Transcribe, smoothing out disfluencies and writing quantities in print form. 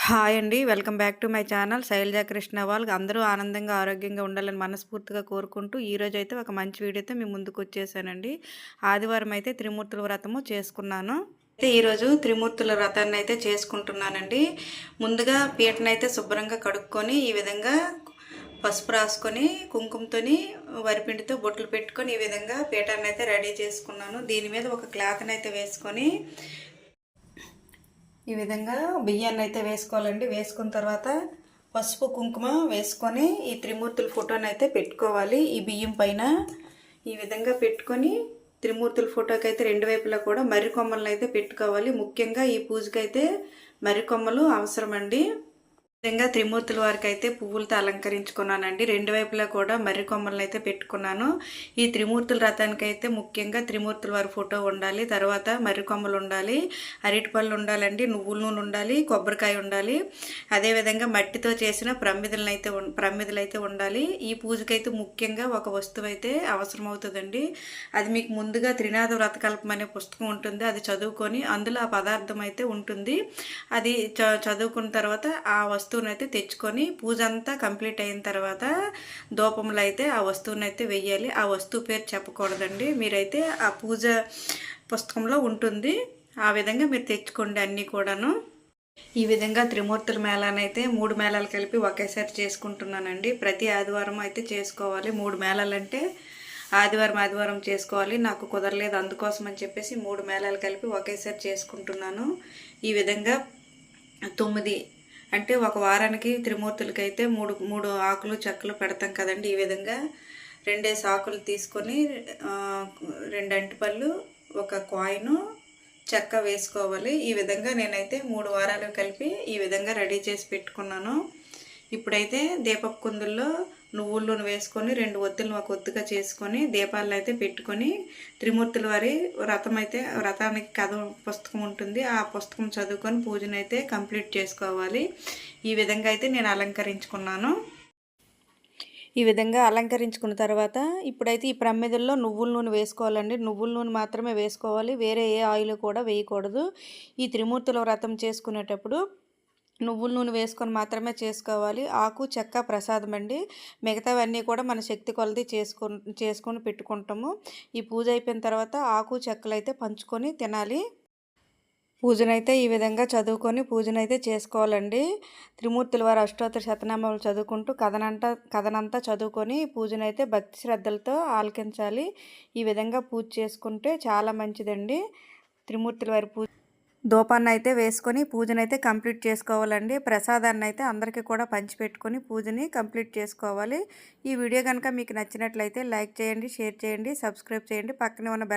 Hi అండి. Welcome back to my channel Shailaja Krishnaval. అందరూ ఆనందంగా, ఆరోగ్యంగా ఉండాలని మనస్ఫూర్తిగా కోరుకుంటూ, ఈరోజైతే ఒక మంచి వీడియోతో మీ ముందుకొచ్చేసానండి. ఆదివారం అయితే త్రిమూర్తుల వ్రతము చేసుకున్నాను. అయితే ఈరోజు త్రిమూర్తుల వ్రతాన్ని అయితే చేసుకుంటున్నానండి. ముందుగా పీటనైతే శుభ్రంగా కడుక్కొని, ఈ విధంగా పసుపు రాసుకొని, కుంకుమతోని వరిపిండితో బొట్లు పెట్టుకొని, ఈ విధంగా పీఠాన్ని అయితే రెడీ చేసుకున్నాను. దీని మీద ఒక క్లాత్ని అయితే వేసుకొని, ఈ విధంగా బియ్యాన్ని అయితే వేసుకోవాలండి. వేసుకున్న తర్వాత పసుపు కుంకుమ వేసుకొని ఈ త్రిమూర్తుల ఫోటోని అయితే పెట్టుకోవాలి. ఈ బియ్యం పైన ఈ విధంగా పెట్టుకొని త్రిమూర్తుల ఫోటోకి అయితే రెండు వైపులా కూడా మర్రి కొమ్మలను అయితే పెట్టుకోవాలి. ముఖ్యంగా ఈ పూజకి అయితే మర్రి కొమ్మలు అవసరమండి. విధంగా త్రిమూర్తుల వారికి అయితే పువ్వులతో అలంకరించుకున్నానండి. రెండు వైపులా కూడా మర్రి కొమ్మలను అయితే పెట్టుకున్నాను. ఈ త్రిమూర్తుల రథానికి అయితే ముఖ్యంగా త్రిమూర్తుల వారి ఫోటో ఉండాలి, తర్వాత మర్రి కొమ్మలు ఉండాలి, అరటిపళ్ళు ఉండాలండి, నువ్వుల నూనె ఉండాలి, కొబ్బరికాయ ఉండాలి, అదేవిధంగా మట్టితో చేసిన ప్రమిదలు అయితే ఉండాలి. ఈ పూజకైతే ముఖ్యంగా ఒక వస్తువు అయితే అవసరం అవుతుందండి. అది మీకు ముందుగా త్రినాథ వ్రతకల్పం అనే పుస్తకం ఉంటుంది, అది చదువుకొని అందులో ఆ పదార్థం అయితే ఉంటుంది. అది చదువుకున్న తర్వాత ఆ వస్తువుని అయితే తెచ్చుకొని పూజ అంతా కంప్లీట్ అయిన తర్వాత ధూపములు అయితే ఆ వస్తువుని అయితే వెయ్యాలి. ఆ వస్తువు పేరు చెప్పకూడదండి. మీరైతే ఆ పూజ పుస్తకంలో ఉంటుంది, ఆ విధంగా మీరు తెచ్చుకోండి అన్నీ కూడాను. ఈ విధంగా త్రిమూర్తుల మేళానైతే 3 మేళాలు కలిపి ఒకేసారి చేసుకుంటున్నానండి. ప్రతి ఆదివారం అయితే చేసుకోవాలి. 3 మేళాలంటే ఆదివారం చేసుకోవాలి. నాకు కుదరలేదు, అందుకోసం అని చెప్పేసి 3 మేళాలు కలిపి ఒకేసారి చేసుకుంటున్నాను. ఈ విధంగా 9 అంటే ఒక వారానికి త్రిమూర్తులకి అయితే మూడు ఆకులు చెక్కలు పెడతాం కదండి. ఈ విధంగా 2 ఆకులు తీసుకొని 2 అంటిపళ్ళు, ఒక కాయిను, చెక్క వేసుకోవాలి. ఈ విధంగా నేనైతే 3 వారాలు కలిపి ఈ విధంగా రెడీ చేసి పెట్టుకున్నాను. ఇప్పుడైతే దీపపు కుందుల్లో నువ్వుల నూనె వేసుకొని 2 ఒత్తులను ఒక ఒత్తుగా చేసుకొని దీపాలను అయితే పెట్టుకొని త్రిమూర్తుల వారి వ్రతానికి కథ పుస్తకం ఉంటుంది, ఆ పుస్తకం చదువుకొని పూజనైతే కంప్లీట్ చేసుకోవాలి. ఈ విధంగా అయితే నేను అలంకరించుకున్నాను. ఈ విధంగా అలంకరించుకున్న తర్వాత ఇప్పుడైతే ఈ ప్రమిదల్లో నువ్వుల నూనె వేసుకోవాలండి. నువ్వుల నూనె మాత్రమే వేసుకోవాలి, వేరే ఏ ఆయిల్ కూడా వేయకూడదు. ఈ త్రిమూర్తుల వ్రతం చేసుకునేటప్పుడు నువ్వుల నూనె వేసుకొని మాత్రమే చేసుకోవాలి. ఆకు చెక్క ప్రసాదం అండి, మిగతావన్నీ కూడా మన శక్తి కొలది చేసుకొని పెట్టుకుంటాము. ఈ పూజ అయిపోయిన తర్వాత ఆకు చెక్కలు అయితే పంచుకొని తినాలి. పూజనైతే ఈ విధంగా చదువుకొని పూజనైతే చేసుకోవాలండి. త్రిమూర్తుల వారి అష్టోత్తర శతనామాలు చదువుకుంటూ కథనంతా చదువుకొని పూజనైతే భక్తి శ్రద్ధలతో ఆలకించాలి. ఈ విధంగా పూజ చేసుకుంటే చాలా మంచిదండి. త్రిమూర్తుల వారి పూజ ధూపాన్ని అయితే వేసుకొని పూజనైతే కంప్లీట్ చేసుకోవాలండి. ప్రసాదాన్ని అయితే అందరికీ కూడా పంచిపెట్టుకొని పూజని కంప్లీట్ చేసుకోవాలి. ఈ వీడియో కనుక మీకు నచ్చినట్లయితే లైక్ చేయండి, షేర్ చేయండి, సబ్స్క్రైబ్ చేయండి, పక్కనే ఉన్న బెల్